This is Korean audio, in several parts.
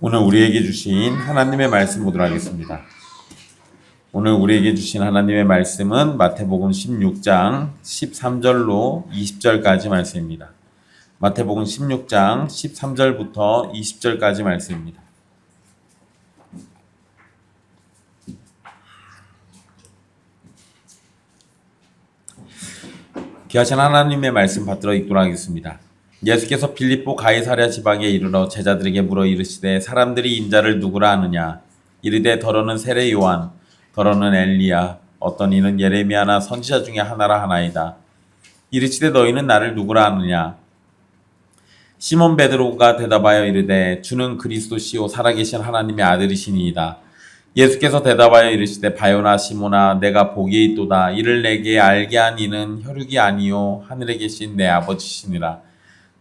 오늘 우리에게 주신 하나님의 말씀 보도록 하겠습니다. 오늘 우리에게 주신 하나님의 말씀은 마태복음 16장 13절로 20절까지 말씀입니다. 마태복음 16장 13절부터 20절까지 말씀입니다. 귀하신 하나님의 말씀 받들어 읽도록 하겠습니다. 예수께서 빌립보 가이사랴 지방에 이르러 제자들에게 물어 이르시되 사람들이 인자를 누구라 하느냐 이르되 더러는 세례 요한 더러는 엘리야 어떤 이는 예레미야나 선지자 중에 하나라 하나이다. 이르시되 너희는 나를 누구라 하느냐 시몬 베드로가 대답하여 이르되 주는 그리스도시요 살아계신 하나님의 아들이시니이다. 예수께서 대답하여 이르시되 바요나 시몬아 내가 복이 있도다. 이를 내게 알게 한 이는 혈육이 아니요 하늘에 계신 내 아버지시니라.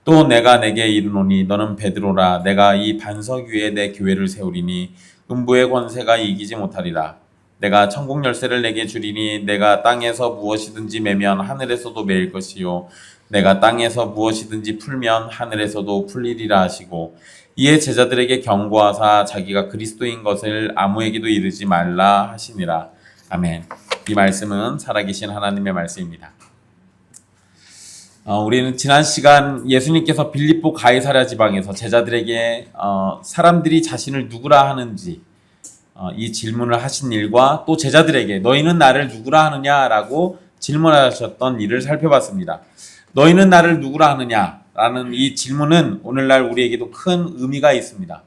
또 내가 내게 이르노니 너는 베드로라. 내가 이 반석 위에 내 교회를 세우리니 음부의 권세가 이기지 못하리라. 내가 천국 열쇠를 내게 주리니 내가 땅에서 무엇이든지 매면 하늘에서도 매일 것이요 내가 땅에서 무엇이든지 풀면 하늘에서도 풀리리라 하시고 이에 제자들에게 경고하사 자기가 그리스도인 것을 아무에게도 이르지 말라 하시니라. 아멘. 이 말씀은 살아계신 하나님의 말씀입니다. 우리는 지난 시간 예수님께서 빌립보 가이사랴 지방에서 제자들에게 사람들이 자신을 누구라 하는지 이 질문을 하신 일과 또 제자들에게 너희는 나를 누구라 하느냐라고 질문하셨던 일을 살펴봤습니다. 너희는 나를 누구라 하느냐라는 이 질문은 오늘날 우리에게도 큰 의미가 있습니다.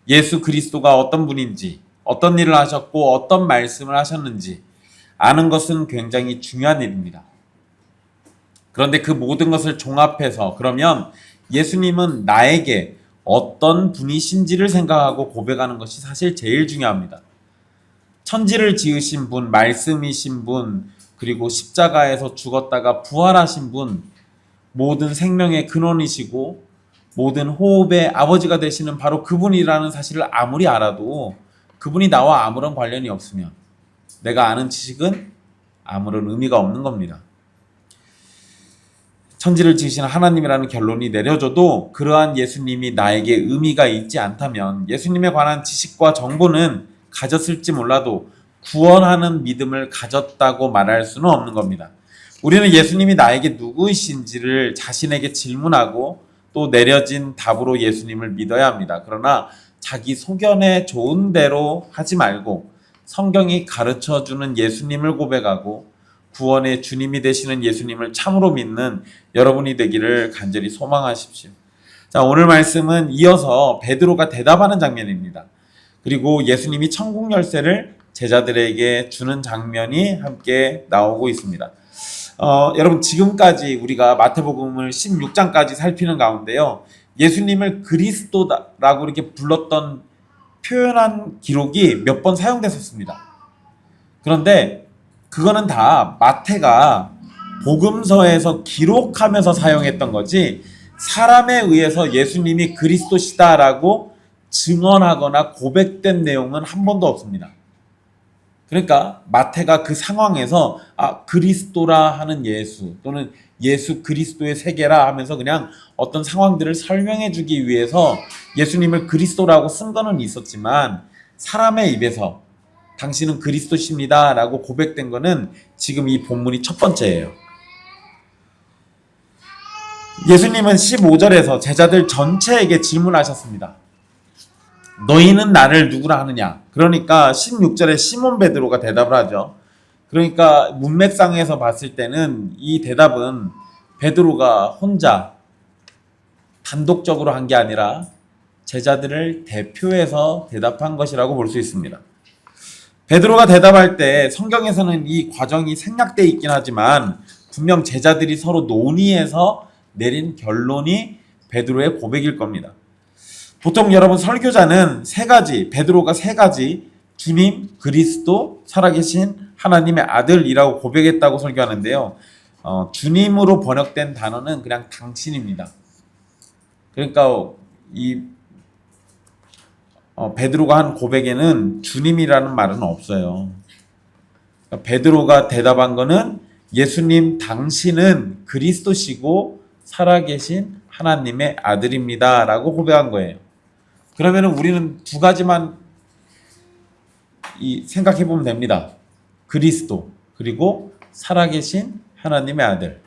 예수 그리스도가 어떤 분인지, 어떤 일을 하셨고 어떤 말씀을 하셨는지 아는 것은 굉장히 중요한 일입니다. 그런데 그 모든 것을 종합해서 그러면 예수님은 나에게 어떤 분이신지를 생각하고 고백하는 것이 사실 제일 중요합니다. 천지를 지으신 분, 말씀이신 분, 그리고 십자가에서 죽었다가 부활하신 분, 모든 생명의 근원이시고 모든 호흡의 아버지가 되시는 바로 그분이라는 사실을 아무리 알아도 그분이 나와 아무런 관련이 없으면 내가 아는 지식은 아무런 의미가 없는 겁니다. 천지를 지으신 하나님이라는 결론이 내려져도 그러한 예수님이 나에게 의미가 있지 않다면 예수님에 관한 지식과 정보는 가졌을지 몰라도 구원하는 믿음을 가졌다고 말할 수는 없는 겁니다. 우리는 예수님이 나에게 누구이신지를 자신에게 질문하고 또 내려진 답으로 예수님을 믿어야 합니다. 그러나 자기 소견에 좋은 대로 하지 말고 성경이 가르쳐주는 예수님을 고백하고 구원의 주님이 되시는 예수님을 참으로 믿는 여러분이 되기를 간절히 소망하십시오. 자, 오늘 말씀은 이어서 베드로가 대답하는 장면입니다. 그리고 예수님이 천국 열쇠를 제자들에게 주는 장면이 함께 나오고 있습니다. 여러분 지금까지 우리가 마태복음을 16장까지 살피는 가운데요. 예수님을 그리스도라고 이렇게 불렀던 표현한 기록이 몇 번 사용됐었습니다. 그런데 그거는 다 마태가 복음서에서 기록하면서 사용했던 거지 사람에 의해서 예수님이 그리스도시다라고 증언하거나 고백된 내용은 한 번도 없습니다. 그러니까 마태가 그 상황에서 그리스도라 하는 예수 또는 예수 그리스도의 세계라 하면서 그냥 어떤 상황들을 설명해 주기 위해서 예수님을 그리스도라고 쓴 거는 있었지만 사람의 입에서 당신은 그리스도십니다 라고 고백된 거는 지금 이 본문이 첫 번째예요. 예수님은 15절에서 제자들 전체에게 질문하셨습니다. 너희는 나를 누구라 하느냐? 그러니까 16절에 시몬 베드로가 대답을 하죠. 그러니까 문맥상에서 봤을 때는 이 대답은 베드로가 혼자 단독적으로 한 게 아니라 제자들을 대표해서 대답한 것이라고 볼 수 있습니다. 베드로가 대답할 때 성경에서는 이 과정이 생략되어 있긴 하지만 분명 제자들이 서로 논의해서 내린 결론이 베드로의 고백일 겁니다. 보통 여러분 설교자는 베드로가 세 가지 주님, 그리스도, 살아계신 하나님의 아들이라고 고백했다고 설교하는데요. 주님으로 번역된 단어는 그냥 당신입니다. 그러니까 베드로가 한 고백에는 주님이라는 말은 없어요. 그러니까 베드로가 대답한 거는 예수님 당신은 그리스도시고 살아계신 하나님의 아들입니다 라고 고백한 거예요. 그러면 우리는 두 가지만 생각해 보면 됩니다. 그리스도 그리고 살아계신 하나님의 아들.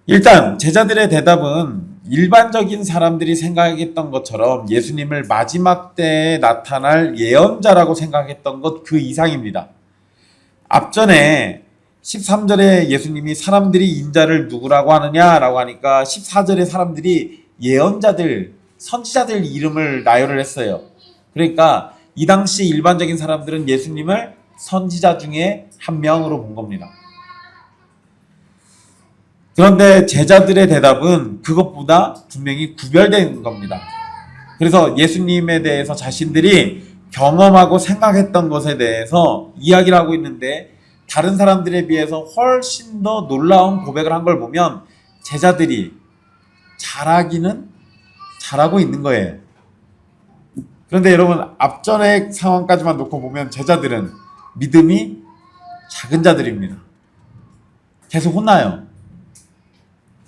일단 제자들의 대답은 일반적인 사람들이 생각했던 것처럼 예수님을 마지막 때에 나타날 예언자라고 생각했던 것 그 이상입니다. 앞전에 13절에 예수님이 사람들이 인자를 누구라고 하느냐라고 하니까 14절에 사람들이 예언자들, 선지자들 이름을 나열을 했어요. 그러니까 이 당시 일반적인 사람들은 예수님을 선지자 중에 한 명으로 본 겁니다. 그런데 제자들의 대답은 그것보다 분명히 구별된 겁니다. 그래서 예수님에 대해서 자신들이 경험하고 생각했던 것에 대해서 이야기를 하고 있는데 다른 사람들에 비해서 훨씬 더 놀라운 고백을 한 걸 보면 제자들이 잘하기는 잘하고 있는 거예요. 그런데 여러분 앞전의 상황까지만 놓고 보면 제자들은 믿음이 작은 자들입니다. 계속 혼나요.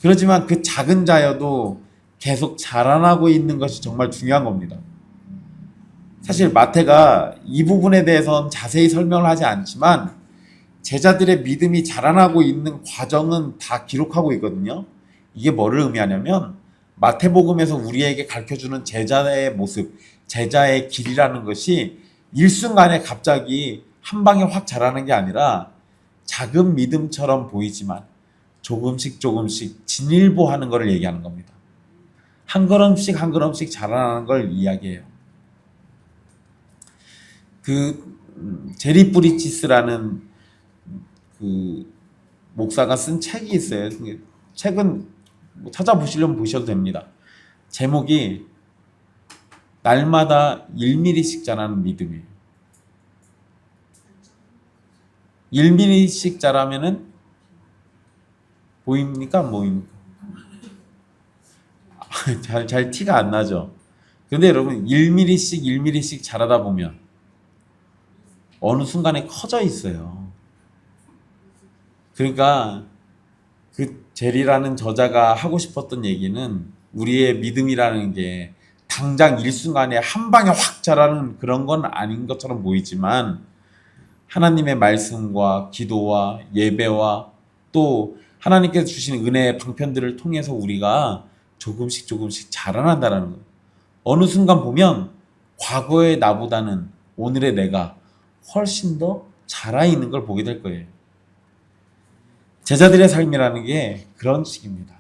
그렇지만 그 작은 자여도 계속 자라나고 있는 것이 정말 중요한 겁니다. 사실 마태가 이 부분에 대해서는 자세히 설명을 하지 않지만 제자들의 믿음이 자라나고 있는 과정은 다 기록하고 있거든요. 이게 뭐를 의미하냐면 마태복음에서 우리에게 가르쳐주는 제자의 모습, 제자의 길이라는 것이 일순간에 갑자기 한 방에 확 자라는 게 아니라 작은 믿음처럼 보이지만 조금씩 진일보하는 것을 얘기하는 겁니다. 한 걸음씩 한 걸음씩 자라나는 걸 이야기해요. 제리 브리치스라는 그 목사가 쓴 책이 있어요. 책은 찾아보시려면 보셔도 됩니다. 제목이 날마다 1mm씩 자라는 믿음이에요. 1mm씩 자라면은 보입니까? 안 보입니까? 잘 티가 안 나죠. 근데 여러분 1mm씩 자라다 보면 어느 순간에 커져 있어요. 그러니까 그 제리라는 저자가 하고 싶었던 얘기는 우리의 믿음이라는 게 당장 일순간에 한 방에 확 자라는 그런 건 아닌 것처럼 보이지만 하나님의 말씀과 기도와 예배와 또 하나님께서 주신 은혜의 방편들을 통해서 우리가 조금씩 자라난다는 거예요. 어느 순간 보면 과거의 나보다는 오늘의 내가 훨씬 더 자라 있는 걸 보게 될 거예요. 제자들의 삶이라는 게 그런 식입니다.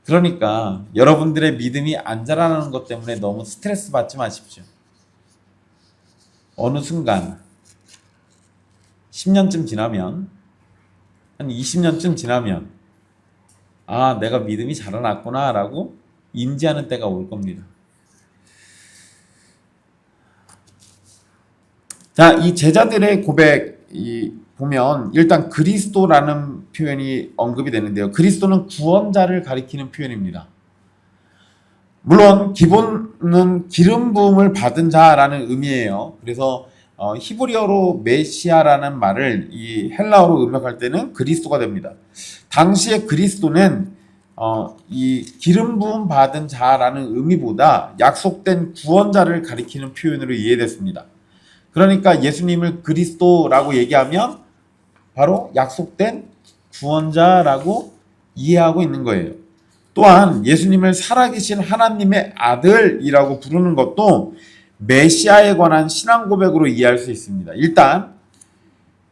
그러니까 여러분들의 믿음이 안 자라나는 것 때문에 너무 스트레스 받지 마십시오. 어느 순간 10년쯤 지나면 한 20년쯤 지나면 아, 내가 믿음이 자라났구나 라고 인지하는 때가 올 겁니다. 자, 이 제자들의 고백 보면 일단 그리스도라는 표현이 언급이 되는데요. 그리스도는 구원자를 가리키는 표현입니다. 물론 기본은 기름 부음을 받은 자라는 의미예요. 그래서 히브리어로 메시아라는 말을 이 헬라어로 음역할 때는 그리스도가 됩니다. 당시에 그리스도는 이 기름 부음 받은 자라는 의미보다 약속된 구원자를 가리키는 표현으로 이해됐습니다. 그러니까 예수님을 그리스도라고 얘기하면 바로 약속된 구원자라고 이해하고 있는 거예요. 또한 예수님을 살아계신 하나님의 아들이라고 부르는 것도 메시아에 관한 신앙 고백으로 이해할 수 있습니다.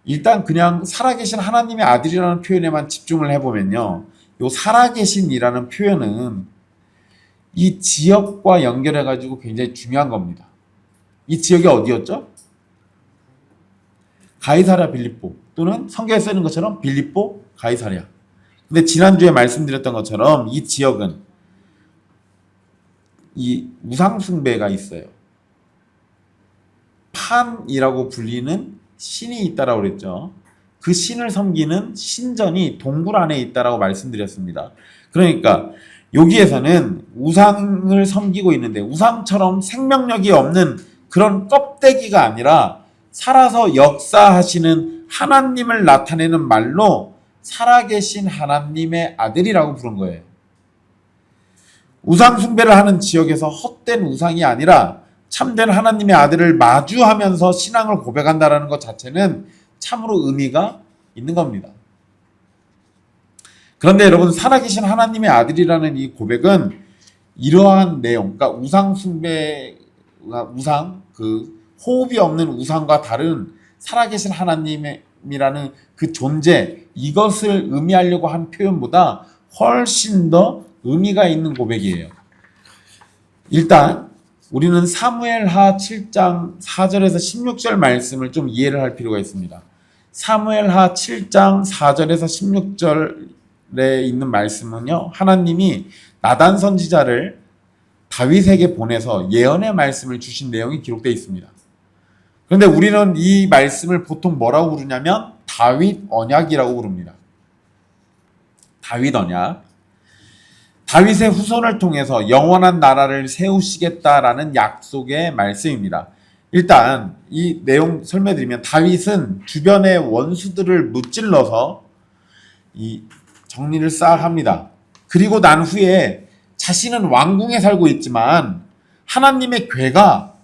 일단 그냥 살아계신 하나님의 아들이라는 표현에만 집중을 해보면요. 요 살아계신이라는 표현은 이 지역과 연결해가지고 굉장히 중요한 겁니다. 이 지역이 어디였죠? 가이사랴 빌립보 또는 성경에 쓰는 것처럼 빌립보 가이사랴. 근데 지난주에 말씀드렸던 것처럼 이 지역은 이 우상숭배가 있어요. 판이라고 불리는 신이 있다라고 그랬죠. 그 신을 섬기는 신전이 동굴 안에 있다라고 말씀드렸습니다. 그러니까 여기에서는 우상을 섬기고 있는데 우상처럼 생명력이 없는 그런 껍데기가 아니라 살아서 역사하시는 하나님을 나타내는 말로 살아계신 하나님의 아들이라고 부른 거예요. 우상 숭배를 하는 지역에서 헛된 우상이 아니라 참된 하나님의 아들을 마주하면서 신앙을 고백한다는 것 자체는 참으로 의미가 있는 겁니다. 그런데 여러분, 살아계신 하나님의 아들이라는 이 고백은 이러한 내용, 그러니까 우상 숭배, 호흡이 없는 우상과 다른 살아계신 하나님이라는 그 존재, 이것을 의미하려고 한 표현보다 훨씬 더 의미가 있는 고백이에요. 일단 우리는 사무엘하 7장 4절에서 16절 말씀을 좀 이해를 할 필요가 있습니다. 사무엘하 7장 4절에서 16절에 있는 말씀은요, 하나님이 나단 선지자를 다윗에게 보내서 예언의 말씀을 주신 내용이 기록되어 있습니다. 그런데 우리는 이 말씀을 보통 뭐라고 부르냐면 다윗 언약이라고 부릅니다. 다윗 언약. 다윗의 후손을 통해서 영원한 나라를 세우시겠다라는 약속의 말씀입니다. 일단 이 내용 설명드리면, 다윗은 주변의 원수들을 무찔러서 이 정리를 싹 합니다. 그리고 난 후에 자신은 왕궁에 살고 있지만 하나님의 궤가,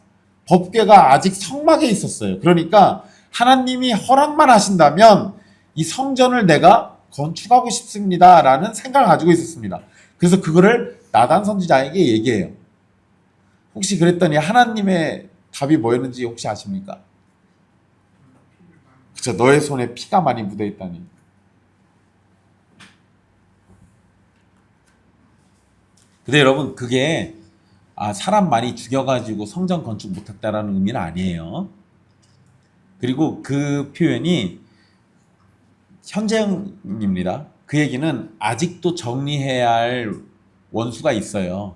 법궤가 아직 성막에 있었어요. 그러니까 하나님이 허락만 하신다면 이 성전을 내가 건축하고 싶습니다 라는 생각을 가지고 있었습니다. 그래서 그거를 나단 선지자에게 얘기해요. 혹시 그랬더니 하나님의 답이 뭐였는지 혹시 아십니까? 그쵸, 너의 손에 피가 많이 묻어 있다니. 근데 여러분, 그게 사람 많이 죽여가지고 성전 건축 못했다라는 의미는 아니에요. 그리고 그 표현이 현재형입니다. 그 얘기는 아직도 정리해야 할 원수가 있어요.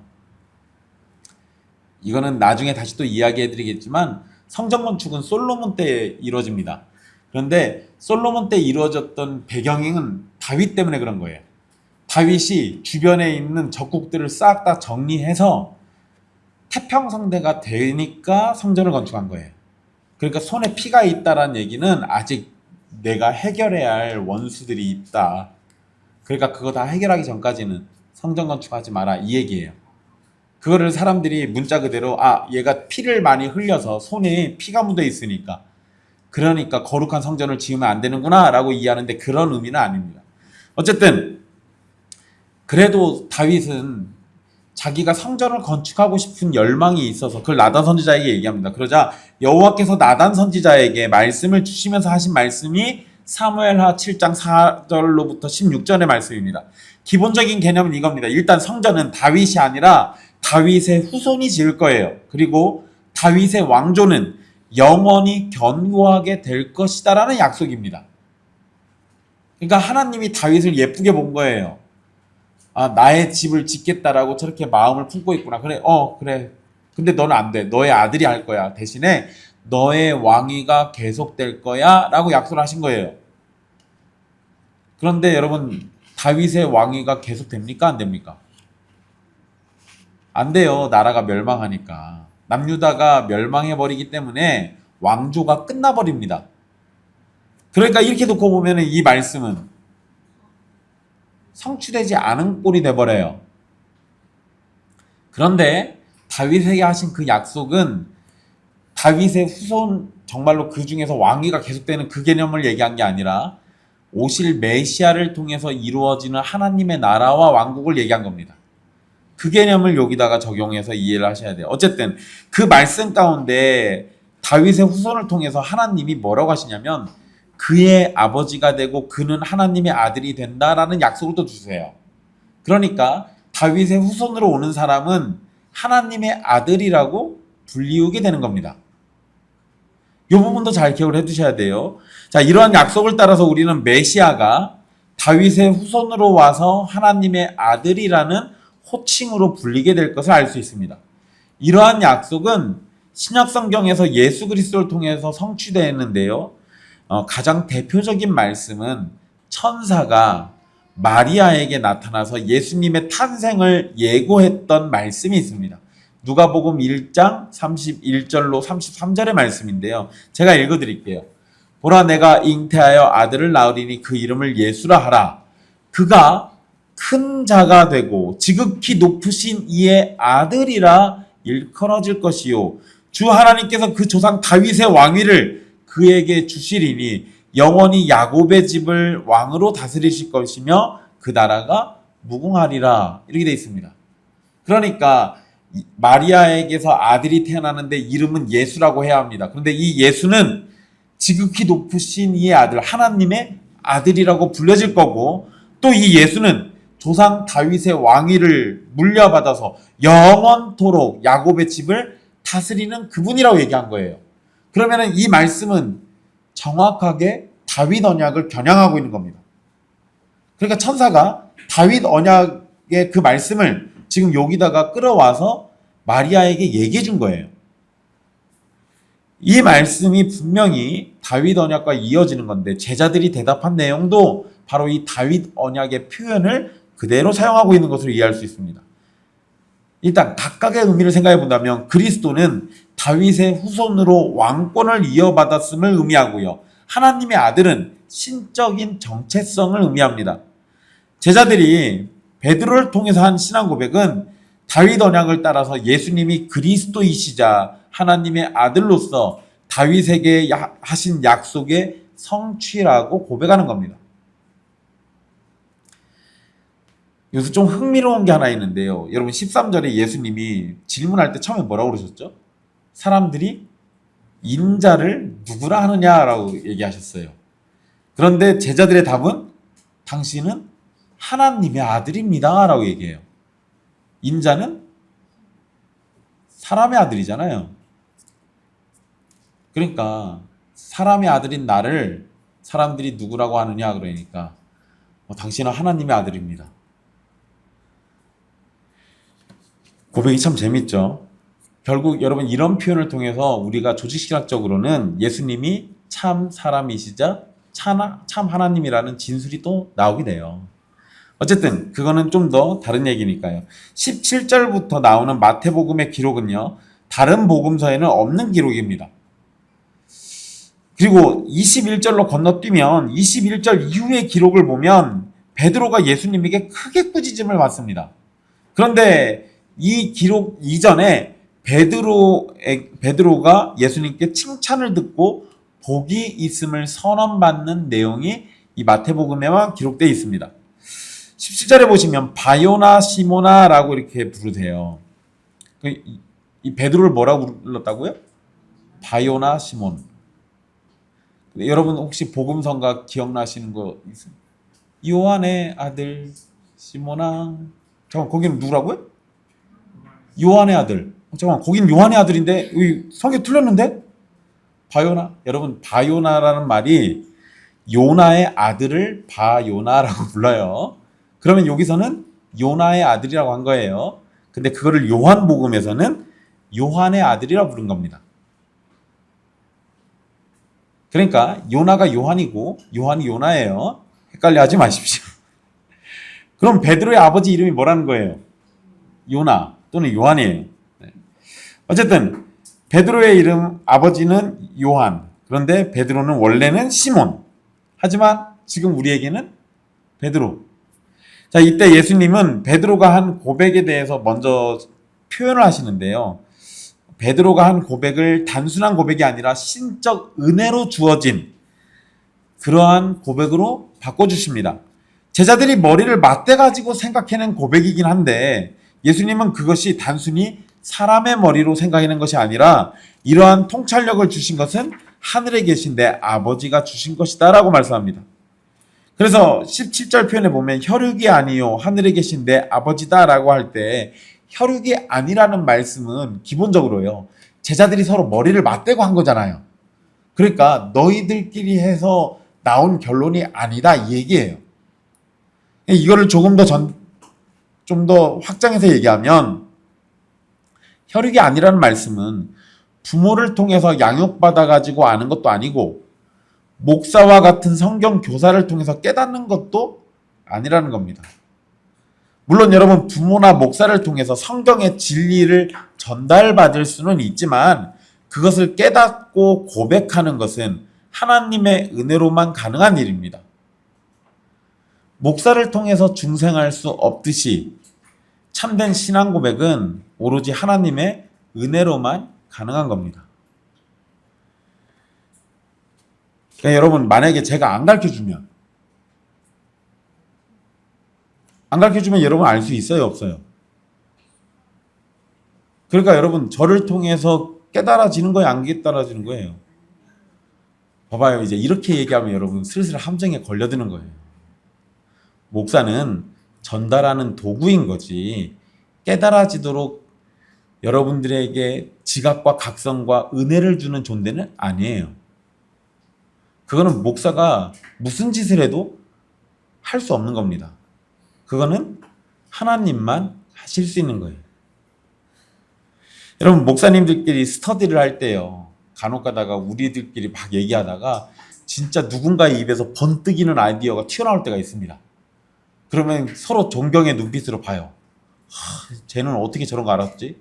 이거는 나중에 다시 또 이야기해 드리겠지만, 성전 건축은 솔로몬 때 이루어집니다. 그런데 솔로몬 때 이루어졌던 배경은 다윗 때문에 그런 거예요. 다윗이 주변에 있는 적국들을 싹 다 정리해서 태평성대가 되니까 성전을 건축한 거예요. 그러니까 손에 피가 있다라는 얘기는 아직 내가 해결해야 할 원수들이 있다. 그러니까 그거 다 해결하기 전까지는 성전 건축하지 마라, 이 얘기예요. 그거를 사람들이 문자 그대로 얘가 피를 많이 흘려서 손에 피가 묻어 있으니까, 그러니까 거룩한 성전을 지으면 안 되는구나 라고 이해하는데, 그런 의미는 아닙니다. 어쨌든 그래도 다윗은 자기가 성전을 건축하고 싶은 열망이 있어서 그걸 나단 선지자에게 얘기합니다. 그러자 여호와께서 나단 선지자에게 말씀을 주시면서 하신 말씀이 사무엘하 7장 4절로부터 16절의 말씀입니다. 기본적인 개념은 이겁니다. 일단 성전은 다윗이 아니라 다윗의 후손이 지을 거예요. 그리고 다윗의 왕조는 영원히 견고하게 될 것이다라는 약속입니다. 그러니까 하나님이 다윗을 예쁘게 본 거예요. 나의 집을 짓겠다라고 저렇게 마음을 품고 있구나. 그래, 그래. 근데 너는 안 돼. 너의 아들이 할 거야. 대신에 너의 왕위가 계속될 거야 라고 약속을 하신 거예요. 그런데 여러분, 다윗의 왕위가 계속됩니까? 안 됩니까? 안 돼요. 나라가 멸망하니까. 남유다가 멸망해버리기 때문에 왕조가 끝나버립니다. 그러니까 이렇게 놓고 보면 이 말씀은 성취되지 않은 꼴이 돼버려요. 그런데 다윗에게 하신 그 약속은 다윗의 후손, 정말로 그 중에서 왕위가 계속되는 그 개념을 얘기한 게 아니라 오실 메시아를 통해서 이루어지는 하나님의 나라와 왕국을 얘기한 겁니다. 그 개념을 여기다가 적용해서 이해를 하셔야 돼요. 어쨌든 그 말씀 가운데 다윗의 후손을 통해서 하나님이 뭐라고 하시냐면, 그의 아버지가 되고 그는 하나님의 아들이 된다라는 약속을 또 주세요. 그러니까 다윗의 후손으로 오는 사람은 하나님의 아들이라고 불리우게 되는 겁니다. 이 부분도 잘 기억을 해두셔야 돼요. 자, 이러한 약속을 따라서 우리는 메시아가 다윗의 후손으로 와서 하나님의 아들이라는 호칭으로 불리게 될 것을 알 수 있습니다. 이러한 약속은 신약 성경에서 예수 그리스도를 통해서 성취되었는데요. 가장 대표적인 말씀은 천사가 마리아에게 나타나서 예수님의 탄생을 예고했던 말씀이 있습니다. 누가복음 1장 31절로 33절의 말씀인데요. 제가 읽어드릴게요. 보라, 내가 잉태하여 아들을 낳으리니 그 이름을 예수라 하라. 그가 큰 자가 되고 지극히 높으신 이의 아들이라 일컬어질 것이요 주 하나님께서 그 조상 다윗의 왕위를 그에게 주시리니 영원히 야곱의 집을 왕으로 다스리실 것이며 그 나라가 무궁하리라. 이렇게 되어 있습니다. 그러니까 마리아에게서 아들이 태어나는데 이름은 예수라고 해야 합니다. 그런데 이 예수는 지극히 높으신 이의 아들, 하나님의 아들이라고 불려질 거고, 또 이 예수는 조상 다윗의 왕위를 물려받아서 영원토록 야곱의 집을 다스리는 그분이라고 얘기한 거예요. 그러면 이 말씀은 정확하게 다윗 언약을 겨냥하고 있는 겁니다. 그러니까 천사가 다윗 언약의 그 말씀을 지금 여기다가 끌어와서 마리아에게 얘기해 준 거예요. 이 말씀이 분명히 다윗 언약과 이어지는 건데 제자들이 대답한 내용도 바로 이 다윗 언약의 표현을 그대로 사용하고 있는 것으로 이해할 수 있습니다. 일단 각각의 의미를 생각해 본다면 그리스도는 다윗의 후손으로 왕권을 이어받았음을 의미하고요. 하나님의 아들은 신적인 정체성을 의미합니다. 제자들이 베드로를 통해서 한 신앙 고백은 다윗 언약을 따라서 예수님이 그리스도이시자 하나님의 아들로서 다윗에게 하신 약속의 성취라고 고백하는 겁니다. 여기서 좀 흥미로운 게 하나 있는데요. 여러분 13절에 예수님이 질문할 때 처음에 뭐라고 그러셨죠? 사람들이 인자를 누구라 하느냐라고 얘기하셨어요. 그런데 제자들의 답은 당신은 하나님의 아들입니다 라고 얘기해요. 인자는 사람의 아들이잖아요. 그러니까 사람의 아들인 나를 사람들이 누구라고 하느냐 그러니까 당신은 하나님의 아들입니다. 고백이 참 재밌죠. 결국 여러분 이런 표현을 통해서 우리가 조직신학적으로는 예수님이 참 사람이시자 참 하나님이라는 진술이 또 나오게 돼요. 어쨌든 그거는 좀 더 다른 얘기니까요. 17절부터 나오는 마태복음의 기록은요. 다른 복음서에는 없는 기록입니다. 그리고 21절로 건너뛰면 21절 이후의 기록을 보면 베드로가 예수님에게 크게 꾸짖음을 받습니다. 그런데 이 기록 이전에 베드로가 예수님께 칭찬을 듣고 복이 있음을 선언받는 내용이 이 마태복음에만 기록되어 있습니다. 17절에 보시면 바요나 시모나라고 이렇게 부르세요. 이 베드로를 뭐라고 불렀다고요? 바요나 시몬. 여러분 혹시 복음성가 기억나시는 거 있어요? 요한의 아들 시모나. 잠깐 거기는 누구라고요? 요한의 아들. 잠깐만 거긴 요한의 아들인데 여기 성경 틀렸는데? 바요나. 여러분 바요나라는 말이 요나의 아들을 바요나라고 불러요. 그러면 여기서는 요나의 아들이라고 한 거예요. 근데 그거를 요한복음에서는 요한의 아들이라고 부른 겁니다. 그러니까 요나가 요한이고 요한이 요나예요. 헷갈려 하지 마십시오. 그럼 베드로의 아버지 이름이 뭐라는 거예요? 요나 또는 요한이에요. 어쨌든 베드로의 이름 아버지는 요한. 그런데 베드로는 원래는 시몬. 하지만 지금 우리에게는 베드로. 자, 이때 예수님은 베드로가 한 고백에 대해서 먼저 표현을 하시는데요. 베드로가 한 고백을 단순한 고백이 아니라 신적 은혜로 주어진 그러한 고백으로 바꿔주십니다. 제자들이 머리를 맞대가지고 생각해낸 고백이긴 한데 예수님은 그것이 단순히 사람의 머리로 생각하는 것이 아니라 이러한 통찰력을 주신 것은 하늘에 계신 내 아버지가 주신 것이다 라고 말씀합니다. 그래서 17절 표현에 보면 혈육이 아니요 하늘에 계신 내 아버지다 라고 할 때 혈육이 아니라는 말씀은 기본적으로요. 제자들이 서로 머리를 맞대고 한 거잖아요. 그러니까 너희들끼리 해서 나온 결론이 아니다 이 얘기예요. 이거를 조금 더 좀 더 확장해서 얘기하면 혈육이 아니라는 말씀은 부모를 통해서 양육받아 가지고 아는 것도 아니고 목사와 같은 성경 교사를 통해서 깨닫는 것도 아니라는 겁니다. 물론 여러분 부모나 목사를 통해서 성경의 진리를 전달받을 수는 있지만 그것을 깨닫고 고백하는 것은 하나님의 은혜로만 가능한 일입니다. 목사를 통해서 중생할 수 없듯이 참된 신앙 고백은 오로지 하나님의 은혜로만 가능한 겁니다. 그러니까 여러분, 만약에 제가 안 가르쳐주면 여러분 알 수 있어요, 없어요? 그러니까 여러분, 저를 통해서 깨달아지는 거예요, 안 깨달아지는 거예요? 봐봐요, 이제 이렇게 얘기하면 여러분 슬슬 함정에 걸려드는 거예요. 목사는 전달하는 도구인 거지 깨달아지도록 여러분들에게 지각과 각성과 은혜를 주는 존재는 아니에요. 그거는 목사가 무슨 짓을 해도 할 수 없는 겁니다. 그거는 하나님만 하실 수 있는 거예요. 여러분, 목사님들끼리 스터디를 할 때요, 간혹 가다가 우리들끼리 막 얘기하다가 진짜 누군가의 입에서 번뜩이는 아이디어가 튀어나올 때가 있습니다. 그러면 서로 존경의 눈빛으로 봐요. 쟤는 어떻게 저런 거 알았지?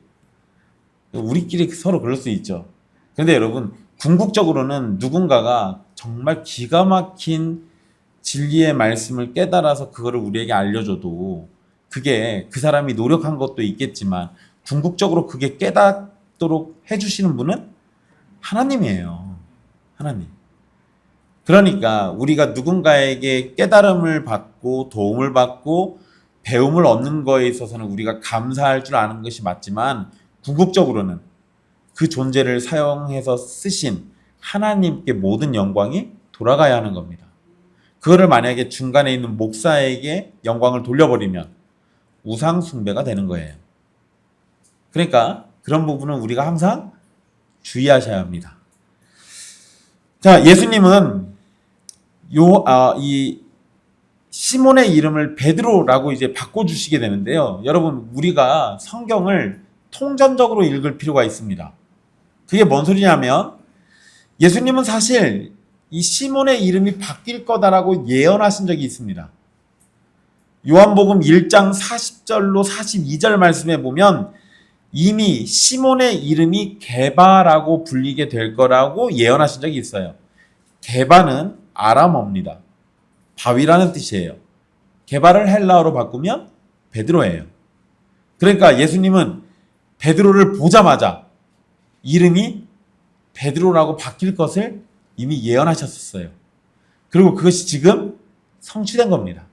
우리끼리 서로 그럴 수 있죠. 그런데 여러분, 궁극적으로는 누군가가 정말 기가 막힌 진리의 말씀을 깨달아서 그거를 우리에게 알려줘도 그게 그 사람이 노력한 것도 있겠지만 궁극적으로 그게 깨닫도록 해주시는 분은 하나님이에요. 하나님. 그러니까 우리가 누군가에게 깨달음을 받고 도움을 받고 배움을 얻는 거에 있어서는 우리가 감사할 줄 아는 것이 맞지만 궁극적으로는 그 존재를 사용해서 쓰신 하나님께 모든 영광이 돌아가야 하는 겁니다. 그거를 만약에 중간에 있는 목사에게 영광을 돌려버리면 우상 숭배가 되는 거예요. 그러니까 그런 부분은 우리가 항상 주의하셔야 합니다. 자, 예수님은 이 시몬의 이름을 베드로라고 이제 바꿔주시게 되는데요. 여러분, 우리가 성경을 통전적으로 읽을 필요가 있습니다. 그게 뭔 소리냐면 예수님은 사실 이 시몬의 이름이 바뀔 거다라고 예언하신 적이 있습니다. 요한복음 1장 40절로 42절 말씀에 보면 이미 시몬의 이름이 게바라고 불리게 될 거라고 예언하신 적이 있어요. 게바는 아람어입니다. 바위라는 뜻이에요. 게바를 헬라어로 바꾸면 베드로예요. 그러니까 예수님은 베드로를 보자마자 이름이 베드로라고 바뀔 것을 이미 예언하셨었어요. 그리고 그것이 지금 성취된 겁니다.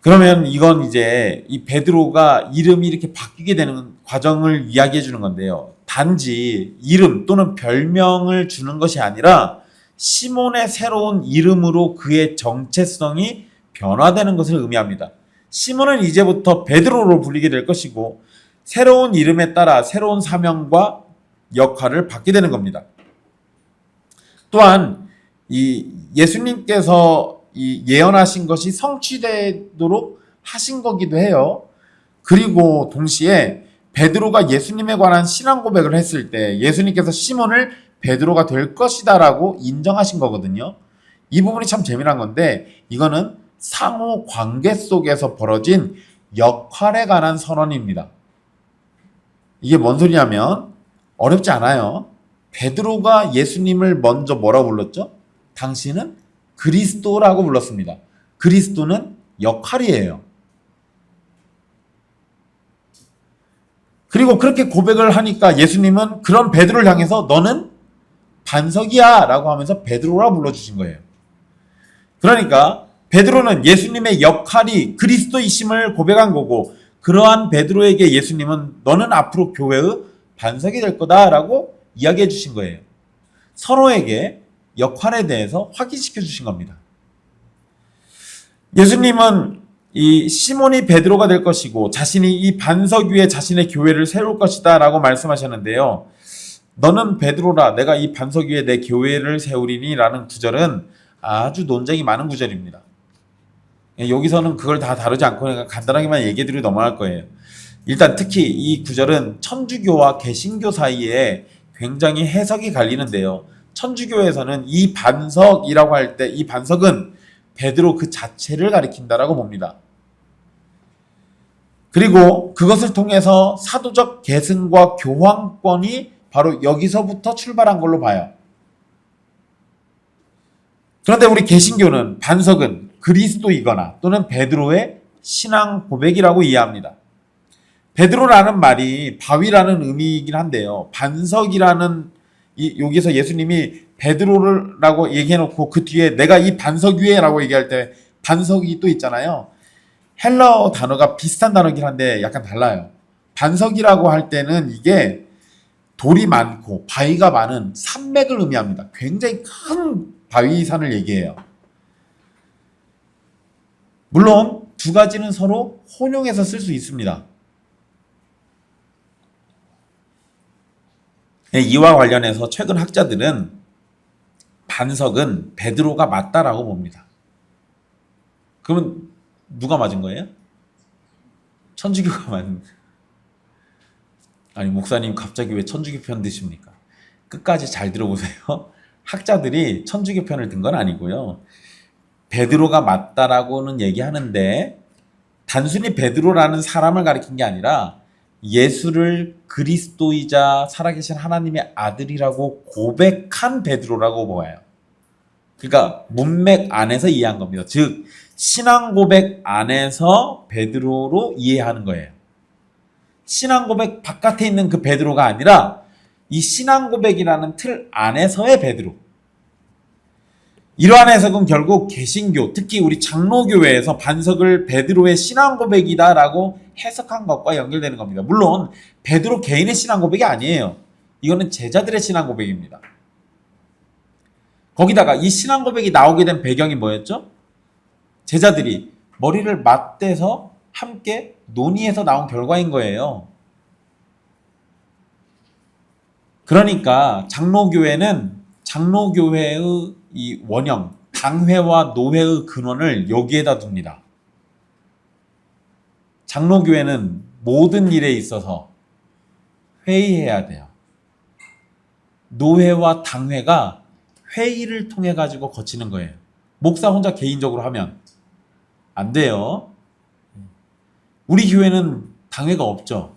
그러면 이건 이제 이 베드로가 이름이 이렇게 바뀌게 되는 과정을 이야기해 주는 건데요. 단지 이름 또는 별명을 주는 것이 아니라 시몬의 새로운 이름으로 그의 정체성이 변화되는 것을 의미합니다. 시몬은 이제부터 베드로로 불리게 될 것이고 새로운 이름에 따라 새로운 사명과 역할을 받게 되는 겁니다. 또한 이 예수님께서 이 예언하신 것이 성취되도록 하신 거기도 해요. 그리고 동시에 베드로가 예수님에 관한 신앙 고백을 했을 때 예수님께서 시몬을 베드로가 될 것이다라고 인정하신 거거든요. 이 부분이 참 재미난 건데 이거는 상호 관계 속에서 벌어진 역할에 관한 선언입니다. 이게 뭔 소리냐면 어렵지 않아요. 베드로가 예수님을 먼저 뭐라고 불렀죠? 당신은 그리스도라고 불렀습니다. 그리스도는 역할이에요. 그리고 그렇게 고백을 하니까 예수님은 그런 베드로를 향해서 너는 반석이야 라고 하면서 베드로라 불러주신 거예요. 그러니까 베드로는 예수님의 역할이 그리스도이심을 고백한 거고 그러한 베드로에게 예수님은 너는 앞으로 교회의 반석이 될 거다라고 이야기해 주신 거예요. 서로에게 역할에 대해서 확인시켜 주신 겁니다. 예수님은 이 시몬이 베드로가 될 것이고 자신이 이 반석 위에 자신의 교회를 세울 것이다 라고 말씀하셨는데요. 너는 베드로라 내가 이 반석 위에 내 교회를 세우리니 라는 구절은 아주 논쟁이 많은 구절입니다. 여기서는 그걸 다 다루지 않고 간단하게만 얘기해드리고 넘어갈 거예요. 일단 특히 이 구절은 천주교와 개신교 사이에 굉장히 해석이 갈리는데요. 천주교에서는 이 반석이라고 할 때 이 반석은 베드로 그 자체를 가리킨다라고 봅니다. 그리고 그것을 통해서 사도적 계승과 교황권이 바로 여기서부터 출발한 걸로 봐요. 그런데 우리 개신교는 반석은 그리스도이거나 또는 베드로의 신앙 고백이라고 이해합니다. 베드로라는 말이 바위라는 의미이긴 한데요. 반석이라는 여기서 예수님이 베드로라고 얘기해놓고 그 뒤에 내가 이 반석 위에라고 얘기할 때 반석이 또 있잖아요. 헬라어 단어가 비슷한 단어긴 한데 약간 달라요. 반석이라고 할 때는 이게 돌이 많고 바위가 많은 산맥을 의미합니다. 굉장히 큰 바위산을 얘기해요. 물론 두 가지는 서로 혼용해서 쓸 수 있습니다. 이와 관련해서 최근 학자들은 반석은 베드로가 맞다라고 봅니다. 그러면 누가 맞은 거예요? 천주교가 맞은 거예요. 아니 목사님 갑자기 왜 천주교 편 드십니까? 끝까지 잘 들어보세요. 학자들이 천주교 편을 든 건 아니고요. 베드로가 맞다라고는 얘기하는데 단순히 베드로라는 사람을 가리킨 게 아니라 예수를 그리스도이자 살아계신 하나님의 아들이라고 고백한 베드로라고 보아요. 그러니까 문맥 안에서 이해한 겁니다. 즉 신앙 고백 안에서 베드로로 이해하는 거예요. 신앙 고백 바깥에 있는 그 베드로가 아니라 이 신앙 고백이라는 틀 안에서의 베드로. 이러한 해석은 결국 개신교, 특히 우리 장로교회에서 반석을 베드로의 신앙 고백이다라고 해석한 것과 연결되는 겁니다. 물론 베드로 개인의 신앙 고백이 아니에요. 이거는 제자들의 신앙 고백입니다. 거기다가 이 신앙 고백이 나오게 된 배경이 뭐였죠? 제자들이 머리를 맞대서 함께 논의해서 나온 결과인 거예요. 그러니까 장로교회는 장로교회의 이 원형, 당회와 노회의 근원을 여기에다 둡니다. 장로교회는 모든 일에 있어서 회의해야 돼요. 노회와 당회가 회의를 통해 가지고 거치는 거예요. 목사 혼자 개인적으로 하면 안 돼요. 우리 교회는 당회가 없죠.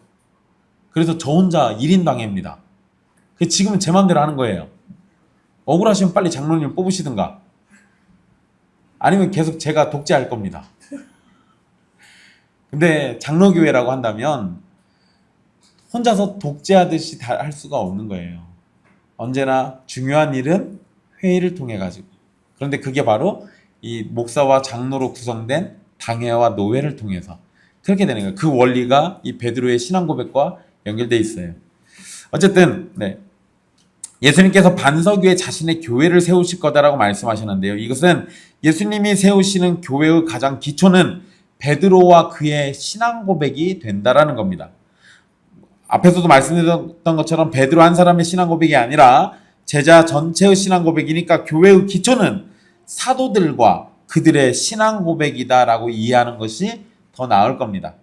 그래서 저 혼자 1인 당회입니다. 지금은 제 마음대로 하는 거예요. 억울하시면 빨리 장로님 뽑으시든가 아니면 계속 제가 독재할 겁니다. 근데 장로교회라고 한다면 혼자서 독재하듯이 다 할 수가 없는 거예요. 언제나 중요한 일은 회의를 통해 가지고. 그런데 그게 바로 이 목사와 장로로 구성된 당회와 노회를 통해서 그렇게 되는 거예요. 그 원리가 이 베드로의 신앙 고백과 연결되어 있어요. 어쨌든 예수님께서 반석 위에 자신의 교회를 세우실 거다라고 말씀하셨는데요. 이것은 예수님이 세우시는 교회의 가장 기초는 베드로와 그의 신앙 고백이 된다라는 겁니다. 앞에서도 말씀드렸던 것처럼 베드로 한 사람의 신앙 고백이 아니라 제자 전체의 신앙 고백이니까 교회의 기초는 사도들과 그들의 신앙 고백이다라고 이해하는 것이 더 나을 겁니다.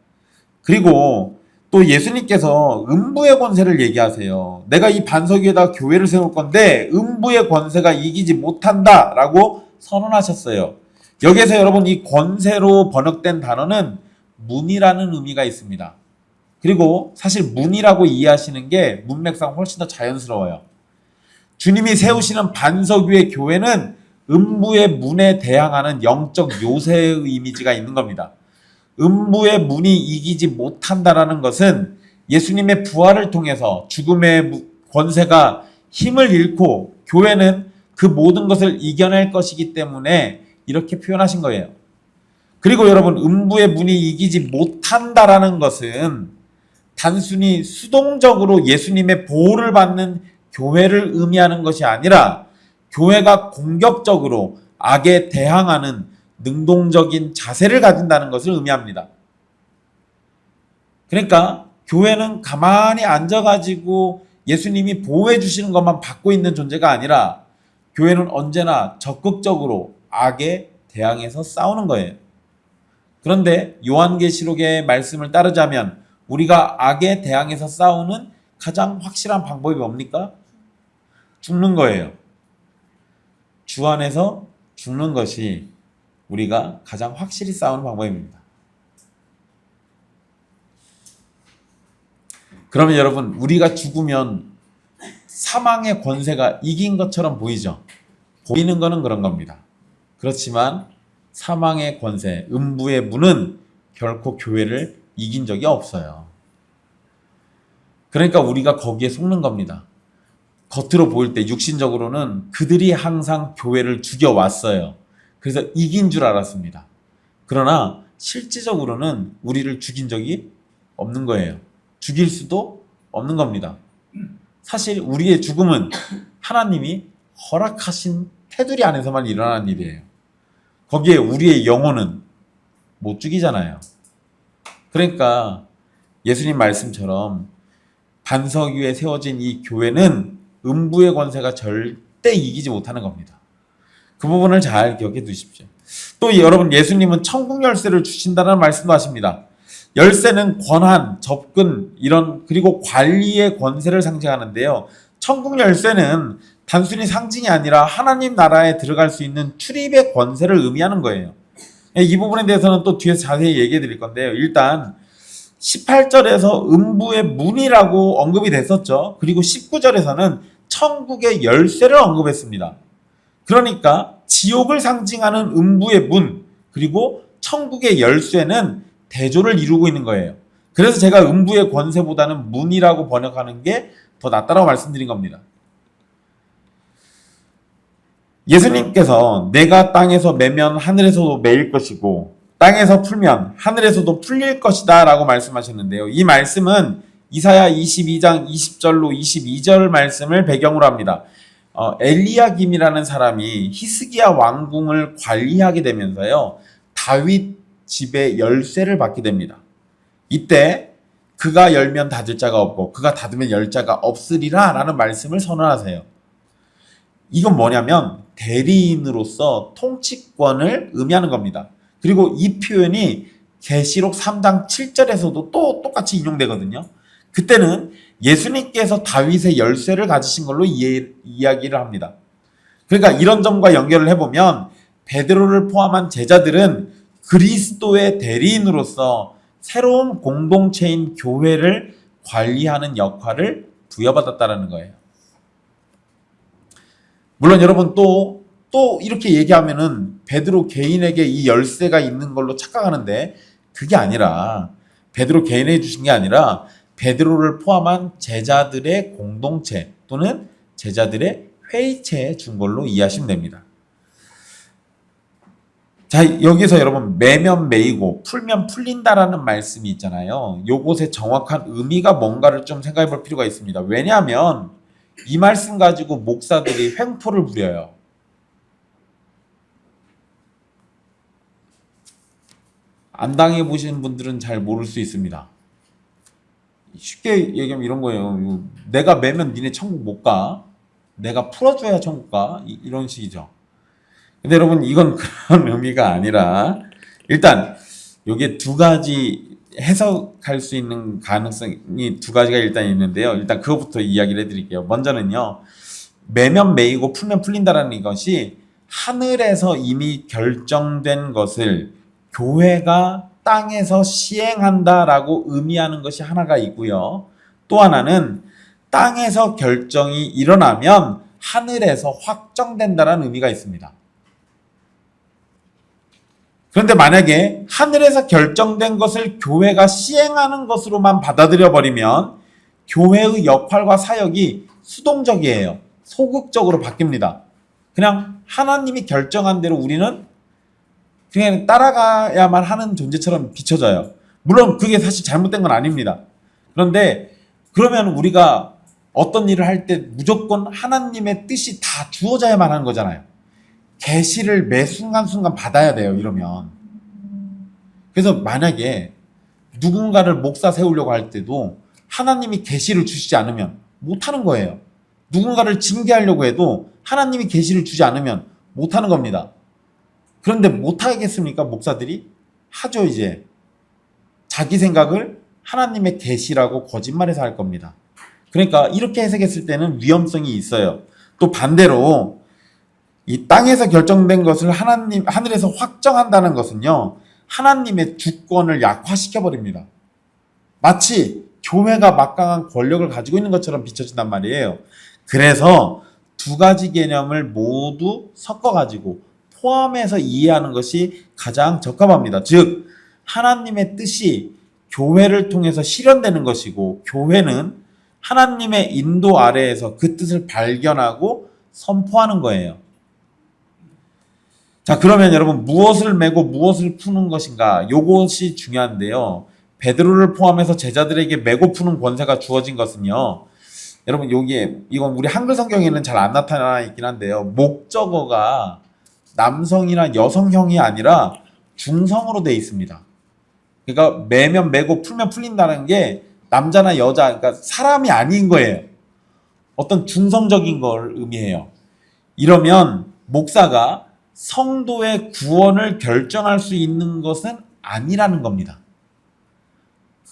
그리고 또 예수님께서 음부의 권세를 얘기하세요. 내가 이 반석 위에다 교회를 세울 건데 음부의 권세가 이기지 못한다라고 선언하셨어요. 여기에서 여러분 이 권세로 번역된 단어는 문이라는 의미가 있습니다. 그리고 사실 문이라고 이해하시는 게 문맥상 훨씬 더 자연스러워요. 주님이 세우시는 반석 위의 교회는 음부의 문에 대항하는 영적 요새의 이미지가 있는 겁니다. 음부의 문이 이기지 못한다라는 것은 예수님의 부활을 통해서 죽음의 권세가 힘을 잃고 교회는 그 모든 것을 이겨낼 것이기 때문에 이렇게 표현하신 거예요. 그리고 여러분 음부의 문이 이기지 못한다라는 것은 단순히 수동적으로 예수님의 보호를 받는 교회를 의미하는 것이 아니라 교회가 공격적으로 악에 대항하는 능동적인 자세를 가진다는 것을 의미합니다. 그러니까 교회는 가만히 앉아가지고 예수님이 보호해 주시는 것만 받고 있는 존재가 아니라 교회는 언제나 적극적으로 악에 대항해서 싸우는 거예요. 그런데 요한계시록의 말씀을 따르자면 우리가 악에 대항해서 싸우는 가장 확실한 방법이 뭡니까? 죽는 거예요. 주 안에서 죽는 것이 우리가 가장 확실히 싸우는 방법입니다. 그러면 여러분 우리가 죽으면 사망의 권세가 이긴 것처럼 보이죠? 보이는 거는 그런 겁니다. 그렇지만 사망의 권세, 음부의 문은 결코 교회를 이긴 적이 없어요. 그러니까 우리가 거기에 속는 겁니다. 겉으로 보일 때 육신적으로는 그들이 항상 교회를 죽여왔어요. 그래서 이긴 줄 알았습니다. 그러나 실질적으로는 우리를 죽인 적이 없는 거예요. 죽일 수도 없는 겁니다. 사실 우리의 죽음은 하나님이 허락하신 테두리 안에서만 일어나는 일이에요. 거기에 우리의 영혼은 못 죽이잖아요. 그러니까 예수님 말씀처럼 반석 위에 세워진 이 교회는 음부의 권세가 절대 이기지 못하는 겁니다. 그 부분을 잘 기억해 두십시오. 또 여러분, 예수님은 천국 열쇠를 주신다는 말씀도 하십니다. 열쇠는 권한, 접근, 그리고 관리의 권세를 상징하는데요. 천국 열쇠는 단순히 상징이 아니라 하나님 나라에 들어갈 수 있는 출입의 권세를 의미하는 거예요. 이 부분에 대해서는 또 뒤에서 자세히 얘기해 드릴 건데요. 일단 18절에서 음부의 문이라고 언급이 됐었죠. 그리고 19절에서는 천국의 열쇠를 언급했습니다. 그러니까 지옥을 상징하는 음부의 문, 그리고 천국의 열쇠는 대조를 이루고 있는 거예요. 그래서 제가 음부의 권세보다는 문이라고 번역하는 게 더 낫다라고 말씀드린 겁니다. 예수님께서 내가 땅에서 매면 하늘에서도 매일 것이고 땅에서 풀면 하늘에서도 풀릴 것이다 라고 말씀하셨는데요. 이 말씀은 이사야 22장 20절로 22절 말씀을 배경으로 합니다. 엘리야김이라는 사람이 히스기야 왕궁을 관리하게 되면서요, 다윗 집의 열쇠를 받게 됩니다. 이때 그가 열면 닫을 자가 없고 그가 닫으면 열 자가 없으리라 라는 말씀을 선언하세요. 이건 뭐냐면 대리인으로서 통치권을 의미하는 겁니다. 그리고 이 표현이 계시록 3장 7절에서도 또 똑같이 인용되거든요. 그때는 예수님께서 다윗의 열쇠를 가지신 걸로 이야기를 합니다. 그러니까 이런 점과 연결을 해보면 베드로를 포함한 제자들은 그리스도의 대리인으로서 새로운 공동체인 교회를 관리하는 역할을 부여받았다는 거예요. 물론 여러분 또 이렇게 얘기하면은 베드로 개인에게 이 열쇠가 있는 걸로 착각하는데, 그게 아니라 베드로 개인에게 주신 게 아니라 베드로를 포함한 제자들의 공동체 또는 제자들의 회의체에 준 걸로 이해하시면 됩니다. 자, 여기서 여러분 매면 매이고 풀면 풀린다라는 말씀이 있잖아요. 요것의 정확한 의미가 뭔가를 좀 생각해 볼 필요가 있습니다. 왜냐하면 이 말씀 가지고 목사들이 횡포를 부려요. 안 당해보신 분들은 잘 모를 수 있습니다. 쉽게 얘기하면 이런 거예요. 내가 매면 니네 천국 못 가. 내가 풀어줘야 천국 가. 이런 식이죠. 근데 여러분, 이건 그런 의미가 아니라, 일단 여기에 두 가지 해석할 수 있는 가능성이 두 가지가 일단 있는데요. 일단 그것부터 이야기를 해드릴게요. 먼저는요, 매면 매이고 풀면 풀린다라는 것이 하늘에서 이미 결정된 것을 교회가 땅에서 시행한다라고 의미하는 것이 하나가 있고요. 또 하나는 땅에서 결정이 일어나면 하늘에서 확정된다라는 의미가 있습니다. 그런데 만약에 하늘에서 결정된 것을 교회가 시행하는 것으로만 받아들여 버리면 교회의 역할과 사역이 수동적이에요. 소극적으로 바뀝니다. 그냥 하나님이 결정한 대로 우리는 그냥 따라가야만 하는 존재처럼 비춰져요. 물론 그게 사실 잘못된 건 아닙니다. 그런데 그러면 우리가 어떤 일을 할 때 무조건 하나님의 뜻이 다 주어져야만 하는 거잖아요. 계시를 매 순간순간 받아야 돼요, 이러면. 그래서 만약에 누군가를 목사 세우려고 할 때도 하나님이 계시를 주시지 않으면 못하는 거예요. 누군가를 징계하려고 해도 하나님이 계시를 주지 않으면 못하는 겁니다. 그런데 못하겠습니까? 목사들이? 하죠, 이제. 자기 생각을 하나님의 계시라고 거짓말해서 할 겁니다. 그러니까 이렇게 해석했을 때는 위험성이 있어요. 또 반대로 이 땅에서 결정된 것을 하늘에서 확정한다는 것은요, 하나님의 주권을 약화시켜 버립니다. 마치 교회가 막강한 권력을 가지고 있는 것처럼 비춰진단 말이에요. 그래서 두 가지 개념을 모두 섞어가지고 포함해서 이해하는 것이 가장 적합합니다. 즉 하나님의 뜻이 교회를 통해서 실현되는 것이고, 교회는 하나님의 인도 아래에서 그 뜻을 발견하고 선포하는 거예요. 자, 그러면 여러분 무엇을 메고 무엇을 푸는 것인가? 요것이 중요한데요. 베드로를 포함해서 제자들에게 메고 푸는 권세가 주어진 것은요. 여러분 여기에 이건 우리 한글 성경에는 잘 안 나타나 있긴 한데요. 목적어가 남성이나 여성형이 아니라 중성으로 되어 있습니다. 그러니까 매면 매고 풀면 풀린다는 게 남자나 여자, 그러니까 사람이 아닌 거예요. 어떤 중성적인 걸 의미해요. 이러면 목사가 성도의 구원을 결정할 수 있는 것은 아니라는 겁니다.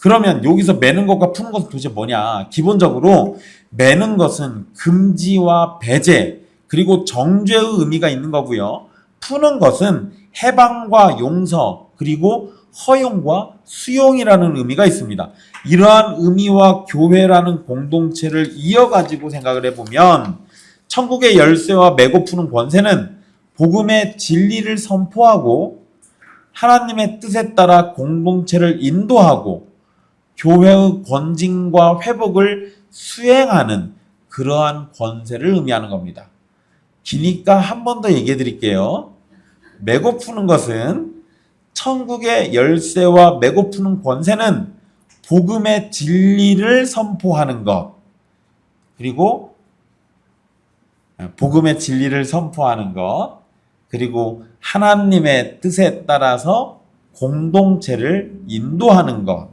그러면 여기서 매는 것과 푸는 것은 도대체 뭐냐? 기본적으로 매는 것은 금지와 배제 그리고 정죄의 의미가 있는 거고요. 푸는 것은 해방과 용서 그리고 허용과 수용이라는 의미가 있습니다. 이러한 의미와 교회라는 공동체를 이어가지고 생각을 해보면 천국의 열쇠와 메고 푸는 권세는 복음의 진리를 선포하고 하나님의 뜻에 따라 공동체를 인도하고 교회의 권징과 회복을 수행하는 그러한 권세를 의미하는 겁니다. 기니까 한 번 더 얘기해 드릴게요. 메고 푸는 것은 천국의 열쇠와 메고 푸는 권세는 복음의 진리를 선포하는 것, 그리고 복음의 진리를 선포하는 것, 그리고 하나님의 뜻에 따라서 공동체를 인도하는 것,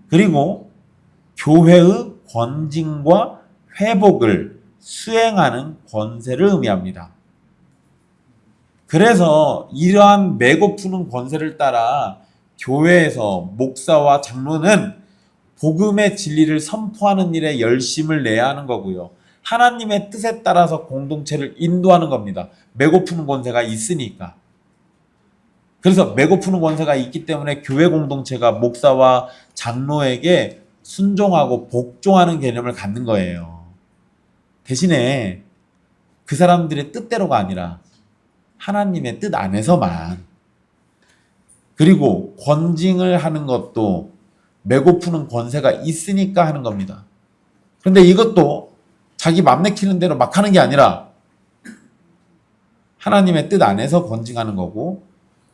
그리고 교회의 권징과 회복을 수행하는 권세를 의미합니다. 그래서 이러한 메고 푸는 권세를 따라 교회에서 목사와 장로는 복음의 진리를 선포하는 일에 열심을 내야 하는 거고요. 하나님의 뜻에 따라서 공동체를 인도하는 겁니다. 메고 푸는 권세가 있으니까. 그래서 메고 푸는 권세가 있기 때문에 교회 공동체가 목사와 장로에게 순종하고 복종하는 개념을 갖는 거예요. 대신에 그 사람들의 뜻대로가 아니라 하나님의 뜻 안에서만, 그리고 권징을 하는 것도 메고 푸는 권세가 있으니까 하는 겁니다. 그런데 이것도 자기 맘 내키는 대로 막 하는 게 아니라 하나님의 뜻 안에서 권징하는 거고,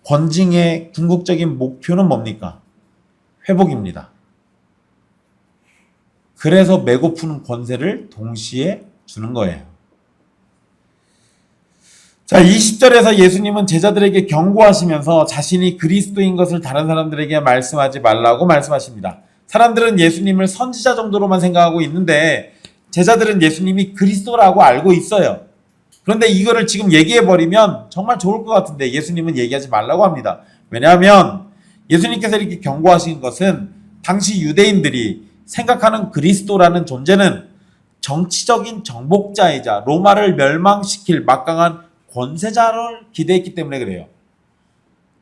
권징의 궁극적인 목표는 뭡니까? 회복입니다. 그래서 메고 푸는 권세를 동시에 주는 거예요. 자, 20절에서 예수님은 제자들에게 경고하시면서 자신이 그리스도인 것을 다른 사람들에게 말씀하지 말라고 말씀하십니다. 사람들은 예수님을 선지자 정도로만 생각하고 있는데 제자들은 예수님이 그리스도라고 알고 있어요. 그런데 이거를 지금 얘기해버리면 정말 좋을 것 같은데 예수님은 얘기하지 말라고 합니다. 왜냐하면 예수님께서 이렇게 경고하신 것은 당시 유대인들이 생각하는 그리스도라는 존재는 정치적인 정복자이자 로마를 멸망시킬 막강한 권세자를 기대했기 때문에 그래요.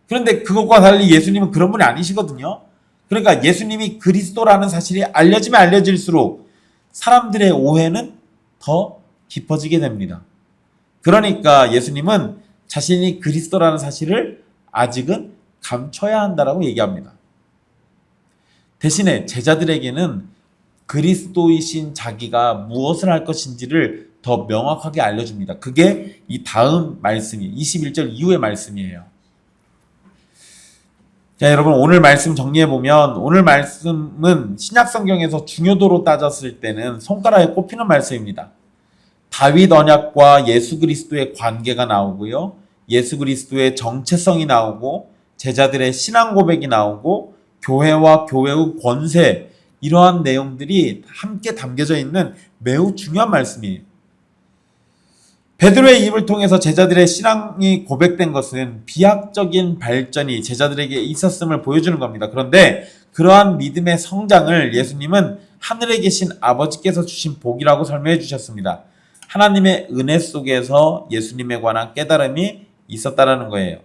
그런데 그것과 달리 예수님은 그런 분이 아니시거든요. 그러니까 예수님이 그리스도라는 사실이 알려지면 알려질수록 사람들의 오해는 더 깊어지게 됩니다. 그러니까 예수님은 자신이 그리스도라는 사실을 아직은 감춰야 한다라고 얘기합니다. 대신에 제자들에게는 그리스도이신 자기가 무엇을 할 것인지를 더 명확하게 알려줍니다. 그게 이 다음 말씀이 21절 이후의 말씀이에요. 자, 여러분 오늘 말씀 정리해보면 오늘 말씀은 신약성경에서 중요도로 따졌을 때는 손가락에 꼽히는 말씀입니다. 다윗 언약과 예수 그리스도의 관계가 나오고요. 예수 그리스도의 정체성이 나오고 제자들의 신앙 고백이 나오고 교회와 교회의 권세, 이러한 내용들이 함께 담겨져 있는 매우 중요한 말씀이에요. 베드로의 입을 통해서 제자들의 신앙이 고백된 것은 비약적인 발전이 제자들에게 있었음을 보여주는 겁니다. 그런데 그러한 믿음의 성장을 예수님은 하늘에 계신 아버지께서 주신 복이라고 설명해 주셨습니다. 하나님의 은혜 속에서 예수님에 관한 깨달음이 있었다라는 거예요.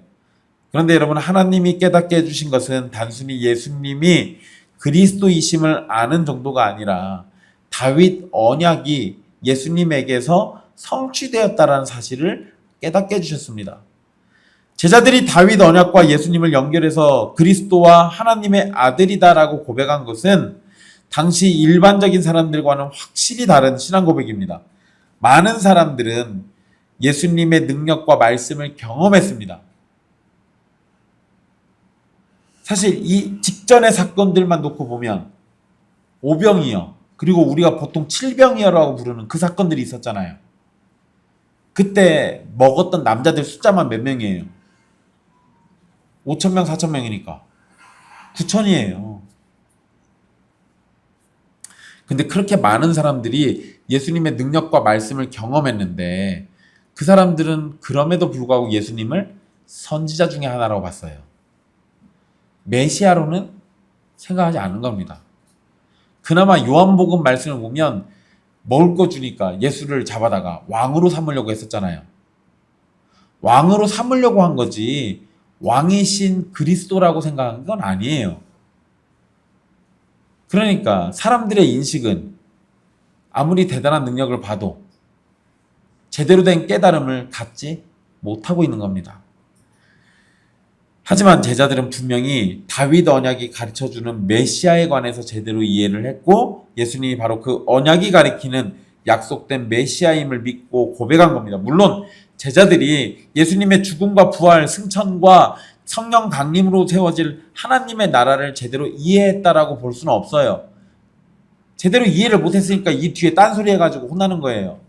그런데 여러분, 하나님이 깨닫게 해주신 것은 단순히 예수님이 그리스도이심을 아는 정도가 아니라 다윗 언약이 예수님에게서 성취되었다라는 사실을 깨닫게 해주셨습니다. 제자들이 다윗 언약과 예수님을 연결해서 그리스도와 하나님의 아들이다라고 고백한 것은 당시 일반적인 사람들과는 확실히 다른 신앙 고백입니다. 많은 사람들은 예수님의 능력과 말씀을 경험했습니다. 사실 이 직전의 사건들만 놓고 보면 오병이어, 그리고 우리가 보통 칠병이어라고 부르는 그 사건들이 있었잖아요. 그때 먹었던 남자들 숫자만 몇 명이에요? 5,000명, 4,000명이니까 9,000이에요. 근데 그렇게 많은 사람들이 예수님의 능력과 말씀을 경험했는데 그 사람들은 그럼에도 불구하고 예수님을 선지자 중에 하나라고 봤어요. 메시아로는 생각하지 않은 겁니다. 그나마 요한복음 말씀을 보면 먹을 거 주니까 예수를 잡아다가 왕으로 삼으려고 했었잖아요. 왕으로 삼으려고 한 거지 왕이신 그리스도라고 생각한 건 아니에요. 그러니까 사람들의 인식은 아무리 대단한 능력을 봐도 제대로 된 깨달음을 갖지 못하고 있는 겁니다. 하지만 제자들은 분명히 다윗 언약이 가르쳐주는 메시아에 관해서 제대로 이해를 했고 예수님이 바로 그 언약이 가리키는 약속된 메시아임을 믿고 고백한 겁니다. 물론 제자들이 예수님의 죽음과 부활, 승천과 성령 강림으로 세워질 하나님의 나라를 제대로 이해했다라고 볼 수는 없어요. 제대로 이해를 못했으니까 이 뒤에 딴소리 해가지고 혼나는 거예요.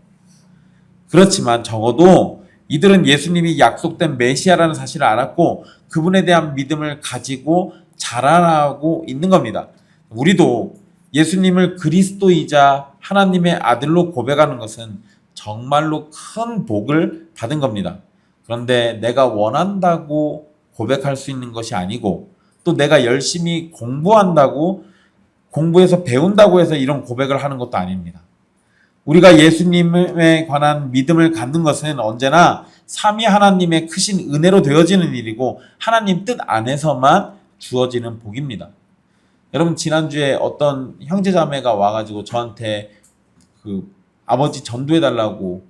그렇지만 적어도 이들은 예수님이 약속된 메시아라는 사실을 알았고 그분에 대한 믿음을 가지고 자라나고 있는 겁니다. 우리도 예수님을 그리스도이자 하나님의 아들로 고백하는 것은 정말로 큰 복을 받은 겁니다. 그런데 내가 원한다고 고백할 수 있는 것이 아니고 또 내가 열심히 공부한다고 공부해서 배운다고 해서 이런 고백을 하는 것도 아닙니다. 우리가 예수님에 관한 믿음을 갖는 것은 언제나 삼위 하나님의 크신 은혜로 되어지는 일이고 하나님 뜻 안에서만 주어지는 복입니다. 여러분 지난주에 어떤 형제자매가 와가지고 저한테 그 아버지 전도해달라고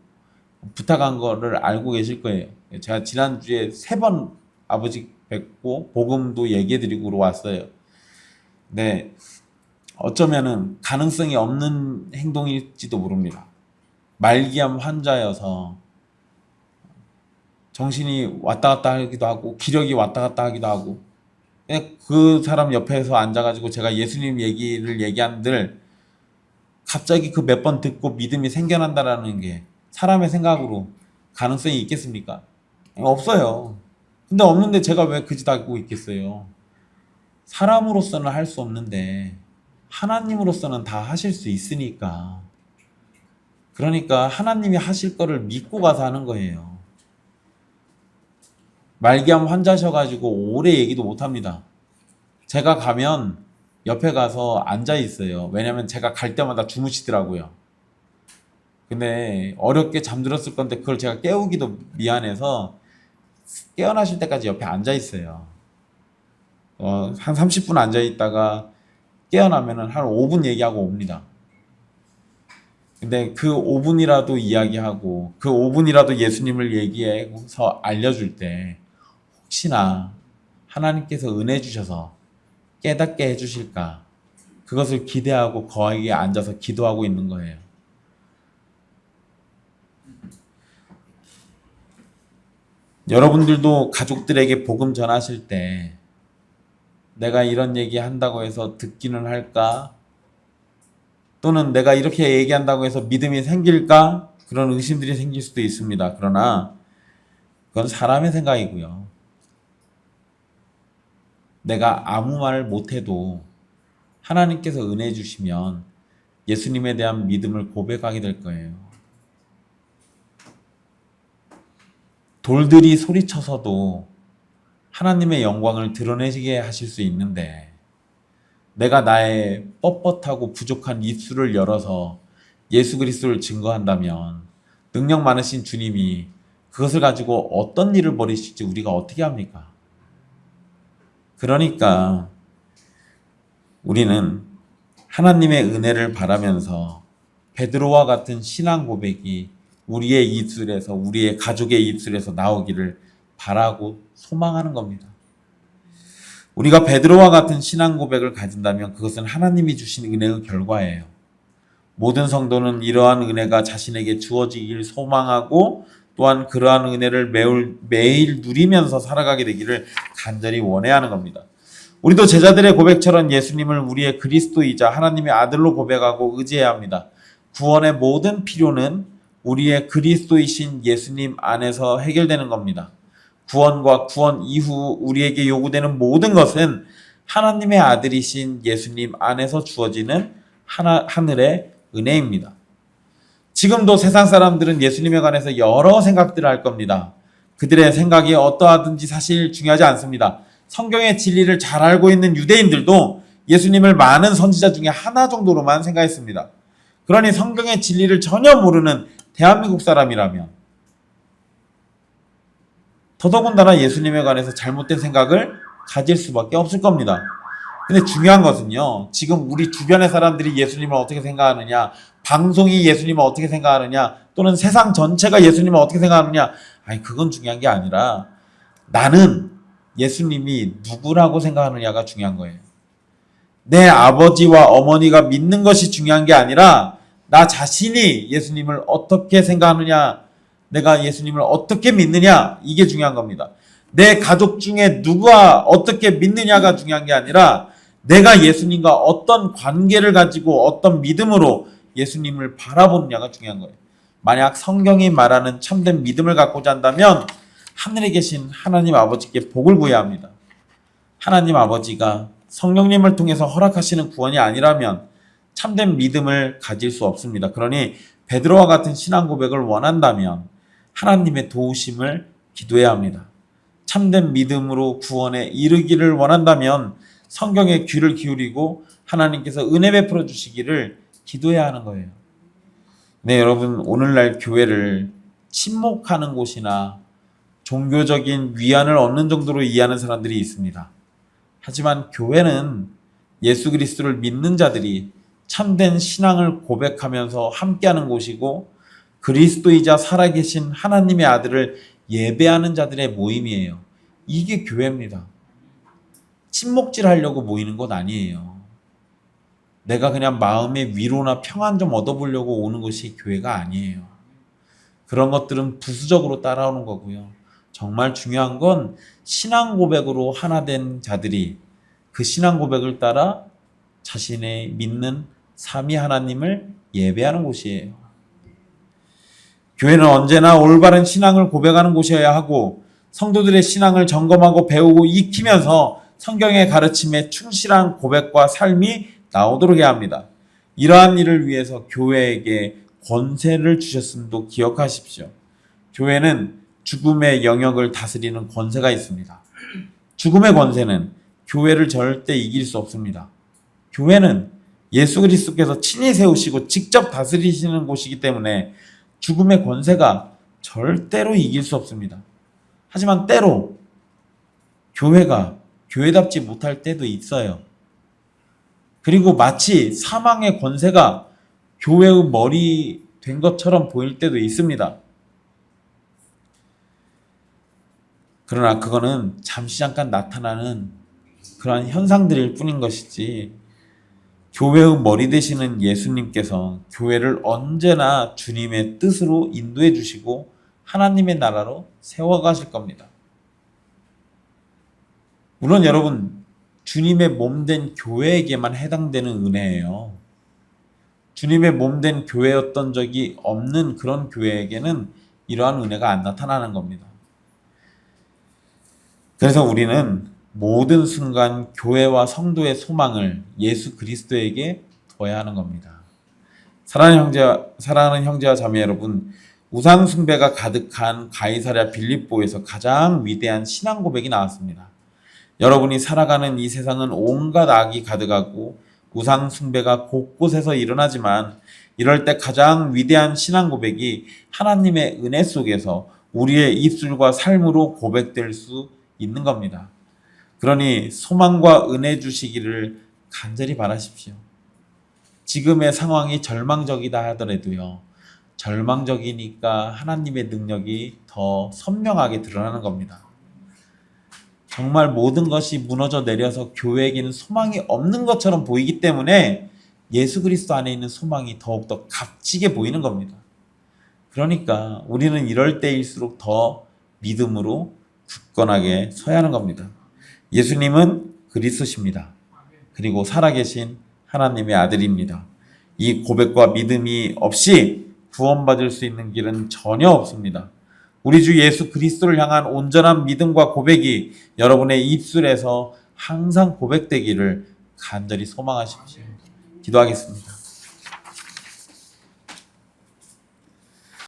부탁한 거를 알고 계실 거예요. 제가 지난주에 3번 아버지 뵙고 복음도 얘기해드리고 왔어요. 네. 어쩌면은 가능성이 없는 행동일지도 모릅니다. 말기암 환자여서 정신이 왔다 갔다 하기도 하고 기력이 왔다 갔다 하기도 하고 그 사람 옆에서 앉아가지고 제가 예수님 얘기를 얘기한들 갑자기 그 몇 번 듣고 믿음이 생겨난다라는 게 사람의 생각으로 가능성이 있겠습니까? 없어요. 근데 없는데 제가 왜 그 짓 하고 있겠어요? 사람으로서는 할 수 없는데 하나님으로서는 다 하실 수 있으니까. 그러니까 하나님이 하실 거를 믿고 가서 하는 거예요. 말기암 환자셔가지고 오래 얘기도 못합니다. 제가 가면 옆에 가서 앉아 있어요. 왜냐면 제가 갈 때마다 주무시더라고요. 근데 어렵게 잠들었을 건데 그걸 제가 깨우기도 미안해서 깨어나실 때까지 옆에 앉아 있어요. 한 30분 앉아 있다가 깨어나면은 한 5분 얘기하고 옵니다. 근데 그 5분이라도 이야기하고 그 5분이라도 예수님을 얘기해서 알려줄 때 혹시나 하나님께서 은혜 주셔서 깨닫게 해주실까 그것을 기대하고 거기에 앉아서 기도하고 있는 거예요. 여러분들도 가족들에게 복음 전하실 때 내가 이런 얘기 한다고 해서 듣기는 할까? 또는 내가 이렇게 얘기한다고 해서 믿음이 생길까? 그런 의심들이 생길 수도 있습니다. 그러나 그건 사람의 생각이고요. 내가 아무 말 못해도 하나님께서 은혜 주시면 예수님에 대한 믿음을 고백하게 될 거예요. 돌들이 소리쳐서도 하나님의 영광을 드러내시게 하실 수 있는데 내가 나의 뻣뻣하고 부족한 입술을 열어서 예수 그리스도를 증거한다면 능력 많으신 주님이 그것을 가지고 어떤 일을 벌이실지 우리가 어떻게 합니까? 그러니까 우리는 하나님의 은혜를 바라면서 베드로와 같은 신앙 고백이 우리의 입술에서, 우리의 가족의 입술에서 나오기를 바라고 소망하는 겁니다. 우리가 베드로와 같은 신앙 고백을 가진다면 그것은 하나님이 주신 은혜의 결과예요. 모든 성도는 이러한 은혜가 자신에게 주어지길 소망하고 또한 그러한 은혜를 매일 누리면서 살아가게 되기를 간절히 원해야 하는 겁니다. 우리도 제자들의 고백처럼 예수님을 우리의 그리스도이자 하나님의 아들로 고백하고 의지해야 합니다. 구원의 모든 필요는 우리의 그리스도이신 예수님 안에서 해결되는 겁니다. 구원과 구원 이후 우리에게 요구되는 모든 것은 하나님의 아들이신 예수님 안에서 주어지는 하늘의 은혜입니다. 지금도 세상 사람들은 예수님에 관해서 여러 생각들을 할 겁니다. 그들의 생각이 어떠하든지 사실 중요하지 않습니다. 성경의 진리를 잘 알고 있는 유대인들도 예수님을 많은 선지자 중에 하나 정도로만 생각했습니다. 그러니 성경의 진리를 전혀 모르는 대한민국 사람이라면 더더군다나 예수님에 관해서 잘못된 생각을 가질 수밖에 없을 겁니다. 근데 중요한 것은요, 지금 우리 주변의 사람들이 예수님을 어떻게 생각하느냐, 방송이 예수님을 어떻게 생각하느냐, 또는 세상 전체가 예수님을 어떻게 생각하느냐, 아니 그건 중요한 게 아니라 나는 예수님이 누구라고 생각하느냐가 중요한 거예요. 내 아버지와 어머니가 믿는 것이 중요한 게 아니라 나 자신이 예수님을 어떻게 생각하느냐, 내가 예수님을 어떻게 믿느냐, 이게 중요한 겁니다. 내 가족 중에 누가 어떻게 믿느냐가 중요한 게 아니라 내가 예수님과 어떤 관계를 가지고 어떤 믿음으로 예수님을 바라보느냐가 중요한 거예요. 만약 성경이 말하는 참된 믿음을 갖고자 한다면 하늘에 계신 하나님 아버지께 복을 구해야 합니다. 하나님 아버지가 성령님을 통해서 허락하시는 구원이 아니라면 참된 믿음을 가질 수 없습니다. 그러니 베드로와 같은 신앙 고백을 원한다면 하나님의 도우심을 기도해야 합니다. 참된 믿음으로 구원에 이르기를 원한다면 성경에 귀를 기울이고 하나님께서 은혜 베풀어 주시기를 기도해야 하는 거예요. 네, 여러분, 오늘날 교회를 침묵하는 곳이나 종교적인 위안을 얻는 정도로 이해하는 사람들이 있습니다. 하지만 교회는 예수 그리스도를 믿는 자들이 참된 신앙을 고백하면서 함께하는 곳이고 그리스도이자 살아계신 하나님의 아들을 예배하는 자들의 모임이에요. 이게 교회입니다. 침묵질 하려고 모이는 건 아니에요. 내가 그냥 마음의 위로나 평안 좀 얻어보려고 오는 것이 교회가 아니에요. 그런 것들은 부수적으로 따라오는 거고요. 정말 중요한 건 신앙 고백으로 하나 된 자들이 그 신앙 고백을 따라 자신의 믿는 삼위 하나님을 예배하는 곳이에요. 교회는 언제나 올바른 신앙을 고백하는 곳이어야 하고 성도들의 신앙을 점검하고 배우고 익히면서 성경의 가르침에 충실한 고백과 삶이 나오도록 해야 합니다. 이러한 일을 위해서 교회에게 권세를 주셨음도 기억하십시오. 교회는 죽음의 영역을 다스리는 권세가 있습니다. 죽음의 권세는 교회를 절대 이길 수 없습니다. 교회는 예수 그리스도께서 친히 세우시고 직접 다스리시는 곳이기 때문에 죽음의 권세가 절대로 이길 수 없습니다. 하지만 때로 교회가 교회답지 못할 때도 있어요. 그리고 마치 사망의 권세가 교회의 머리 된 것처럼 보일 때도 있습니다. 그러나 그거는 잠시 잠깐 나타나는 그러한 현상들일 뿐인 것이지 교회의 머리 되시는 예수님께서 교회를 언제나 주님의 뜻으로 인도해 주시고 하나님의 나라로 세워가실 겁니다. 물론 여러분, 주님의 몸된 교회에게만 해당되는 은혜예요. 주님의 몸된 교회였던 적이 없는 그런 교회에게는 이러한 은혜가 안 나타나는 겁니다. 그래서 우리는 모든 순간 교회와 성도의 소망을 예수 그리스도에게 둬야 하는 겁니다. 사랑하는 형제와 자매 여러분, 우상 숭배가 가득한 가이사랴 빌립보에서 가장 위대한 신앙 고백이 나왔습니다. 여러분이 살아가는 이 세상은 온갖 악이 가득하고 우상 숭배가 곳곳에서 일어나지만 이럴 때 가장 위대한 신앙 고백이 하나님의 은혜 속에서 우리의 입술과 삶으로 고백될 수 있는 겁니다. 그러니 소망과 은혜 주시기를 간절히 바라십시오. 지금의 상황이 절망적이다 하더라도요, 절망적이니까 하나님의 능력이 더 선명하게 드러나는 겁니다. 정말 모든 것이 무너져 내려서 교회에게는 소망이 없는 것처럼 보이기 때문에 예수 그리스도 안에 있는 소망이 더욱더 값지게 보이는 겁니다. 그러니까 우리는 이럴 때일수록 더 믿음으로 굳건하게 서야 하는 겁니다. 예수님은 그리스도십니다. 그리고 살아계신 하나님의 아들입니다. 이 고백과 믿음이 없이 구원받을 수 있는 길은 전혀 없습니다. 우리 주 예수 그리스도를 향한 온전한 믿음과 고백이 여러분의 입술에서 항상 고백되기를 간절히 소망하십시오. 기도하겠습니다.